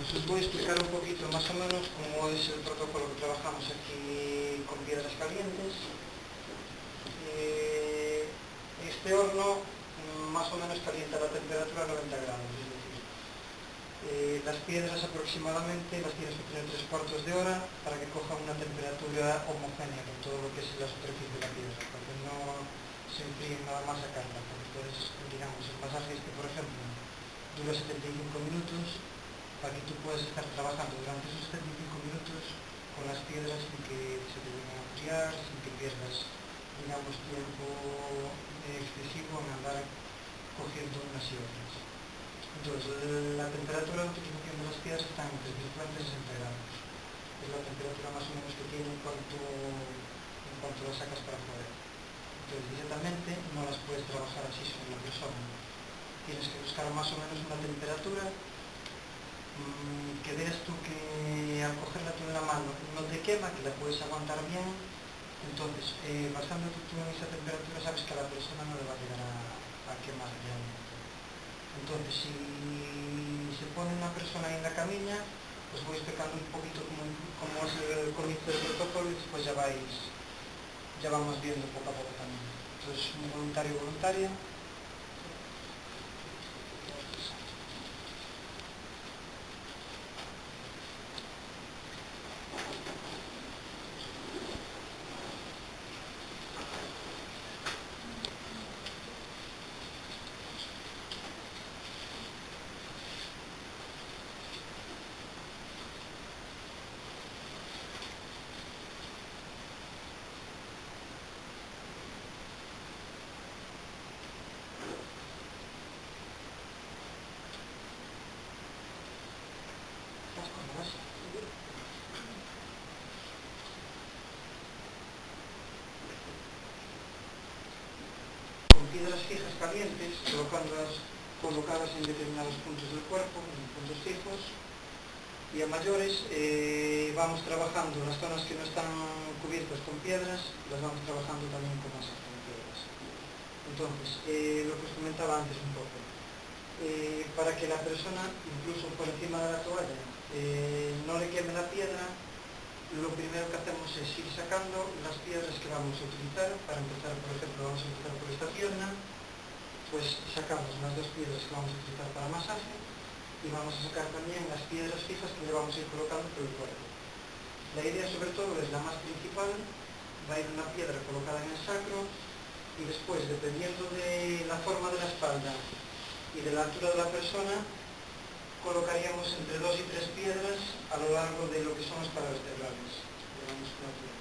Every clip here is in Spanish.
Pues os voy a explicar un poquito más o menos cómo es el protocolo que trabajamos aquí con piedras calientes. Este horno más o menos calienta la temperatura a 90 grados, es decir, las piedras aproximadamente las tienes que tener 3/4 de hora para que coja una temperatura homogénea con todo lo que es la superficie de la piedra, para que no se enfríe nada más sacarla, porque entonces, digamos, el masaje este, por ejemplo, dura 75 minutos, para que tú puedas estar trabajando durante esos 75 minutos con las piedras sin que se te vengan a enfriar, sin que pierdas, digamos, tiempo excesivo en andar cogiendo unas y otras. Entonces, la temperatura de utilización de las piedras está entre 50 y 60 grados. Es la temperatura más o menos que tiene en cuanto las sacas para afuera. Entonces, directamente no las puedes trabajar así sobre la persona. Tienes que buscar más o menos una temperatura que veas tú que al cogerla tú en la mano no te quema, que la puedes aguantar bien. Entonces, basándote tú en esa temperatura, sabes que a la persona no le va a llegar a quemar realmente. Entonces, si se pone una persona ahí en la camilla, os voy explicando un poquito cómo es el comienzo del protocolo y después ya vamos viendo poco a poco también. Entonces, un voluntario o voluntaria. Con piedras fijas calientes, colocadas en determinados puntos del cuerpo, en puntos fijos, y a mayores vamos trabajando las zonas que no están cubiertas con piedras, las vamos trabajando también con masas con piedras. Entonces, lo que os comentaba antes un poco, para que la persona, incluso por encima de la toalla, no le queme la piedra, lo primero que hacemos es ir sacando las piedras que vamos a utilizar. Para empezar, por ejemplo, vamos a empezar por esta pierna, pues sacamos las 2 piedras que vamos a utilizar para masaje y vamos a sacar también las piedras fijas que le vamos a ir colocando por el cuerpo. La idea sobre todo es la más principal, va a ir una piedra colocada en el sacro y después, dependiendo de la forma de la espalda y de la altura de la persona, colocaríamos entre 2 y 3 piedras a lo largo de lo que son las paravertebrales de la musculatura.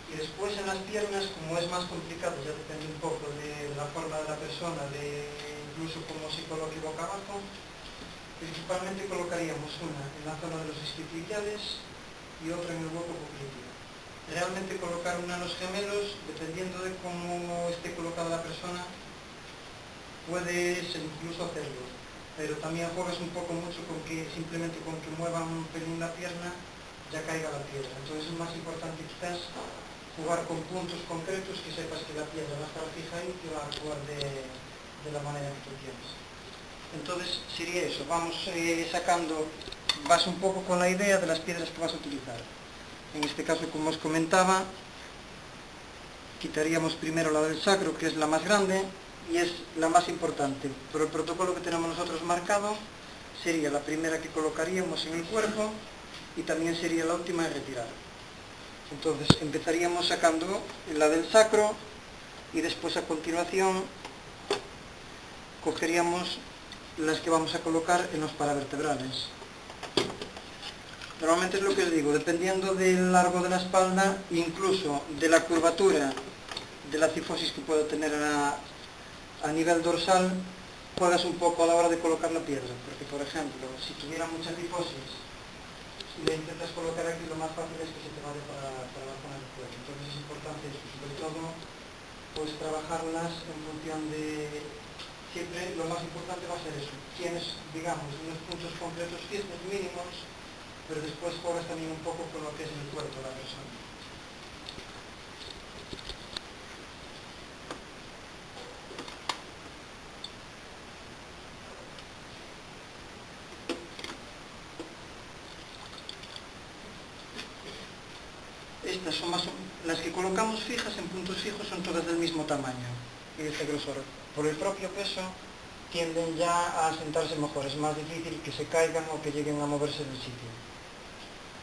Y después en las piernas, como es más complicado, ya depende un poco de la forma de la persona, de incluso cómo se coloque boca abajo, principalmente colocaríamos una en la zona de los isquiotibiales y otra en el hueco popliteo. Realmente colocar una en los gemelos, dependiendo de cómo esté colocada la persona, puedes incluso hacerlo, pero también juegas un poco mucho con que simplemente con que muevan un pelín la pierna ya caiga la piedra. Entonces es más importante quizás jugar con puntos concretos, que sepas que la piedra va a estar fija ahí y que va a actuar de la manera que tú quieres. Entonces sería eso, vamos sacando, vas un poco con la idea de las piedras que vas a utilizar. En este caso, como os comentaba, quitaríamos primero la del sacro, que es la más grande y es la más importante. Por el protocolo que tenemos nosotros marcado, sería la primera que colocaríamos en el cuerpo y también sería la última en retirar. Entonces empezaríamos sacando la del sacro y después a continuación cogeríamos las que vamos a colocar en los paravertebrales. Normalmente es lo que os digo, dependiendo del largo de la espalda, incluso de la curvatura de la cifosis que pueda tener a nivel dorsal, juegas un poco a la hora de colocar la piedra, porque por ejemplo, si tuviera mucha cifosis, si le intentas colocar aquí, lo más fácil es que se te vaya para la zona del cuello. Entonces es importante eso, sobre todo, pues trabajarlas en función de... Siempre lo más importante va a ser eso. Tienes, digamos, unos puntos concretos fijos mínimos, pero después juegas también un poco con lo que es el cuerpo de la persona. estas son las que colocamos fijas en puntos fijos son todas del mismo tamaño y de este grosor. Por el propio peso tienden ya a sentarse mejor, es más difícil que se caigan o que lleguen a moverse del sitio.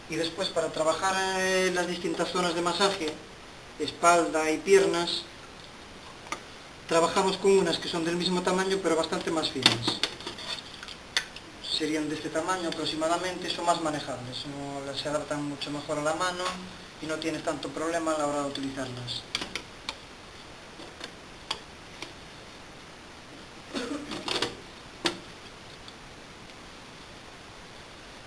Y después, para trabajar las distintas zonas de masaje, espalda y piernas, trabajamos con unas que son del mismo tamaño pero bastante más finas. Serían de este tamaño aproximadamente, son más manejables, se adaptan mucho mejor a la mano y no tienes tanto problema a la hora de utilizarlas.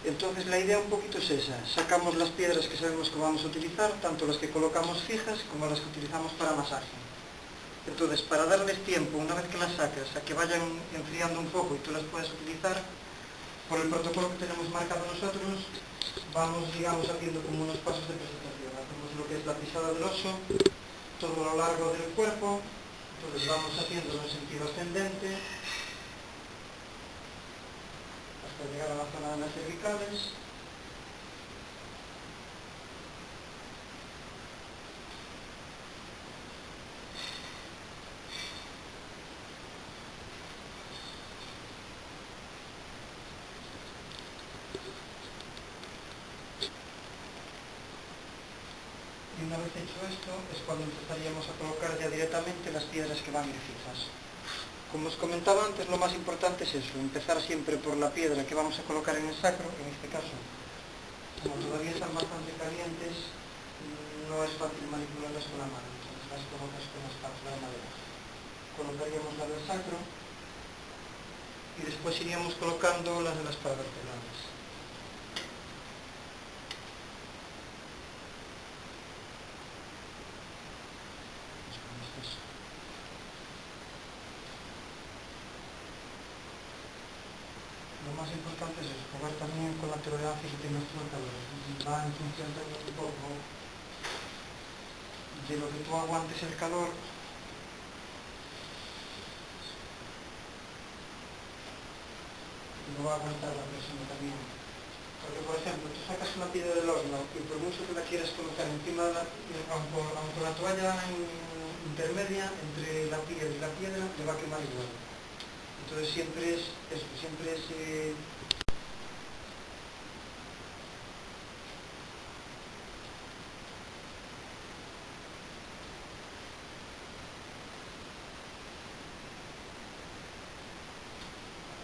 Entonces la idea un poquito es esa, sacamos las piedras que sabemos que vamos a utilizar, tanto las que colocamos fijas como las que utilizamos para masaje. Entonces, para darles tiempo, una vez que las sacas, a que vayan enfriando un poco y tú las puedas utilizar, por el protocolo que tenemos marcado nosotros, vamos, digamos, haciendo como unos pasos de presentación. Hacemos lo que es la pisada del oso, todo a lo largo del cuerpo, entonces vamos haciéndolo en sentido ascendente, hasta llegar a la zona de las cervicales. Y una vez hecho esto, es cuando empezaríamos a colocar ya directamente las piedras que van a ir fijas. Como os comentaba antes, lo más importante es eso, empezar siempre por la piedra que vamos a colocar en el sacro, en este caso, como todavía están bastante calientes, no es fácil manipularlas con la mano, entonces las colocas con la espátula de madera. Colocaríamos la del sacro y después iríamos colocando las de las paravertebrales. Lo más importante es eso, jugar también con la tolerancia que tengas tú al calor. Va en función también un poco de lo que tú aguantes el calor. Lo va a aguantar la persona también. Porque, por ejemplo, tú sacas una piedra del horno y por mucho que la quieras colocar encima de aunque la toalla intermedia entre la piedra y la piedra, le va a quemar igual. Entonces siempre es eso, siempre es...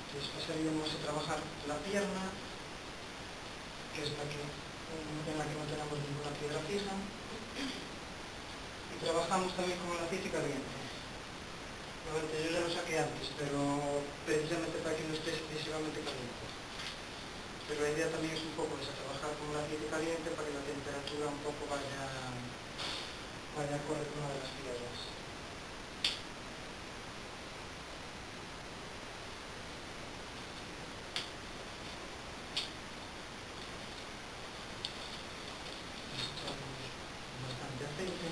Entonces pasaríamos a trabajar la pierna, que es en la que no tenemos ninguna piedra fija, y trabajamos también con el aceite caliente. Obviamente yo ya lo saqué antes, pero precisamente para que no esté excesivamente caliente. Pero la idea también es un poco esa, trabajar con el aceite caliente para que la temperatura un poco vaya acorde con una de las piedras. Bastante aceite.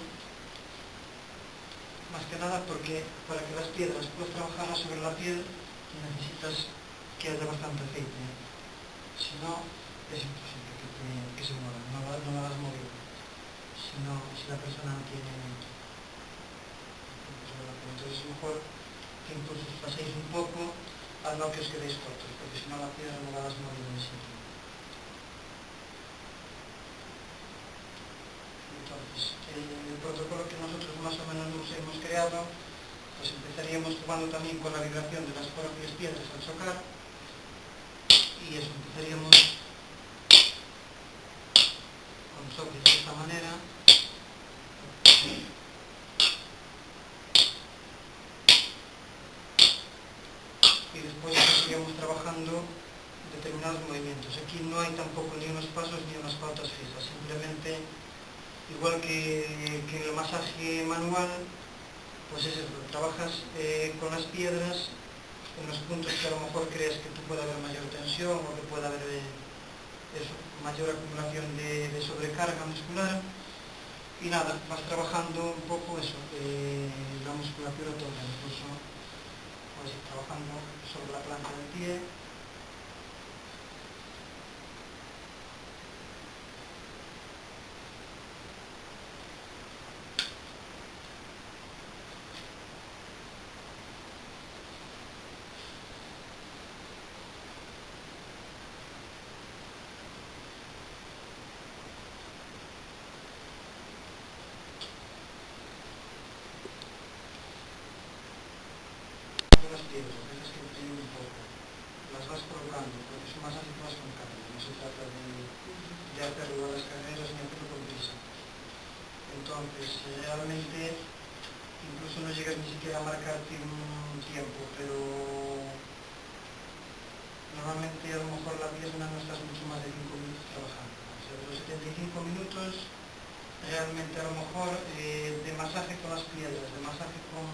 Más que nada porque para que las piedras puedas trabajarlas sobre la piel necesitas que haya bastante aceite. Si no, es imposible que se mueva, no la vas moviendo. Si la persona no tiene... Entonces es mejor que incluso os paséis un poco a no que os quedéis cortos, porque si no la piedra no la vas moviendo en sitio. Entonces, el protocolo que nosotros más o menos nos hemos creado, pues empezaríamos jugando también con la vibración de las propias piedras al chocar, y eso, empezaríamos con choques de esta manera, y después seguiríamos trabajando determinados movimientos. Aquí no hay tampoco ni unos pasos ni unas pautas fijas, simplemente, igual que en el masaje manual, pues es eso, trabajas con las piedras en los puntos que a lo mejor crees que tú pueda haber mayor tensión o que pueda haber mayor acumulación de sobrecarga muscular, y nada, vas trabajando un poco eso, la musculatura toda, incluso pues, trabajando sobre la planta del pie. trabajas con calma, no se trata de hacerlo a las carreras ni hacerlo con prisa. Entonces, realmente, incluso no llegas ni siquiera a marcarte un tiempo, pero normalmente a lo mejor la pierna no estás mucho más de 5 minutos trabajando. O sea, de los 75 minutos, realmente a lo mejor de masaje con las piedras, de masaje con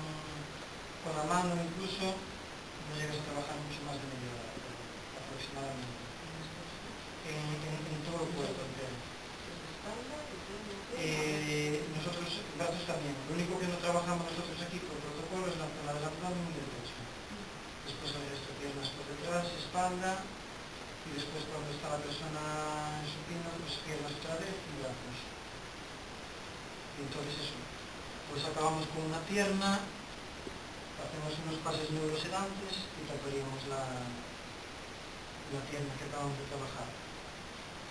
la mano incluso, no llegas a trabajar mucho más de media hora, aproximadamente. En todo el cuerpo entero. Nosotros, brazos también. Lo único que no trabajamos nosotros aquí por protocolo es la zona del abdomen y del pecho. Después el resto, piernas por detrás, espalda, y después cuando está la persona en supino, pues piernas otra vez y brazos. Y entonces eso, pues acabamos con una pierna, hacemos unos pases neurosedantes y taparíamos la pierna que acabamos de trabajar.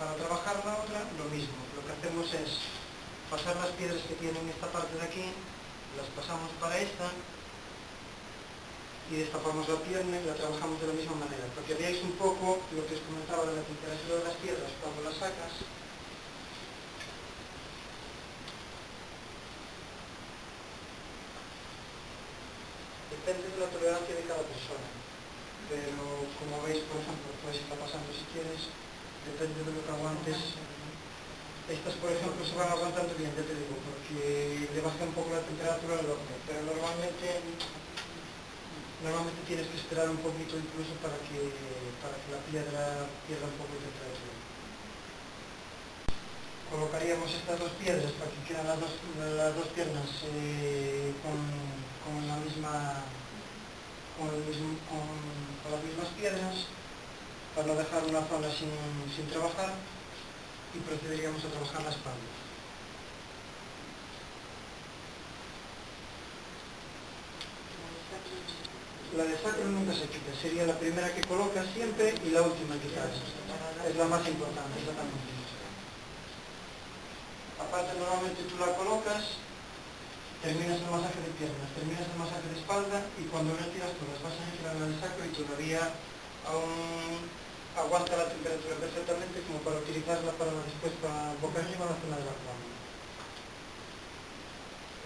Para trabajar la otra, lo mismo. Lo que hacemos es pasar las piedras que tienen esta parte de aquí, las pasamos para esta y destapamos la pierna y la trabajamos de la misma manera. Para que veáis un poco lo que os comentaba de la temperatura de las piedras cuando las sacas. Depende de la tolerancia de cada persona. Pero como veis, por ejemplo, puedes irla pasando si quieres, depende de lo que aguantes. Estas, por ejemplo, se van aguantando bien, ya te digo, porque le baja un poco la temperatura al horno, pero normalmente tienes que esperar un poquito incluso para que la piedra pierda un poco de temperatura. Colocaríamos estas dos piedras para que queden las dos piernas con las mismas piedras, para no dejar una zona sin trabajar, y procederíamos a trabajar la espalda. La de sacro nunca se quita, sería la primera que colocas siempre y la última que quitas. Es la más importante, exactamente. Aparte, normalmente tú la colocas, terminas el masaje de piernas, terminas el masaje de espalda y cuando retiras todas vas a retirar la de sacro y todavía aún aguanta la temperatura perfectamente como para utilizarla después para boca arriba en la zona del abdomen.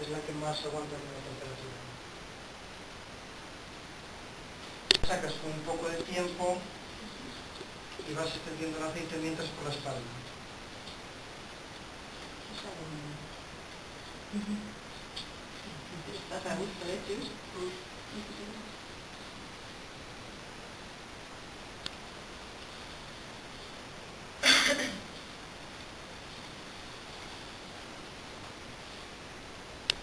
Es la que más aguanta la temperatura. Sacas con un poco de tiempo y vas extendiendo el aceite mientras por la espalda. ¿Estás a gusto,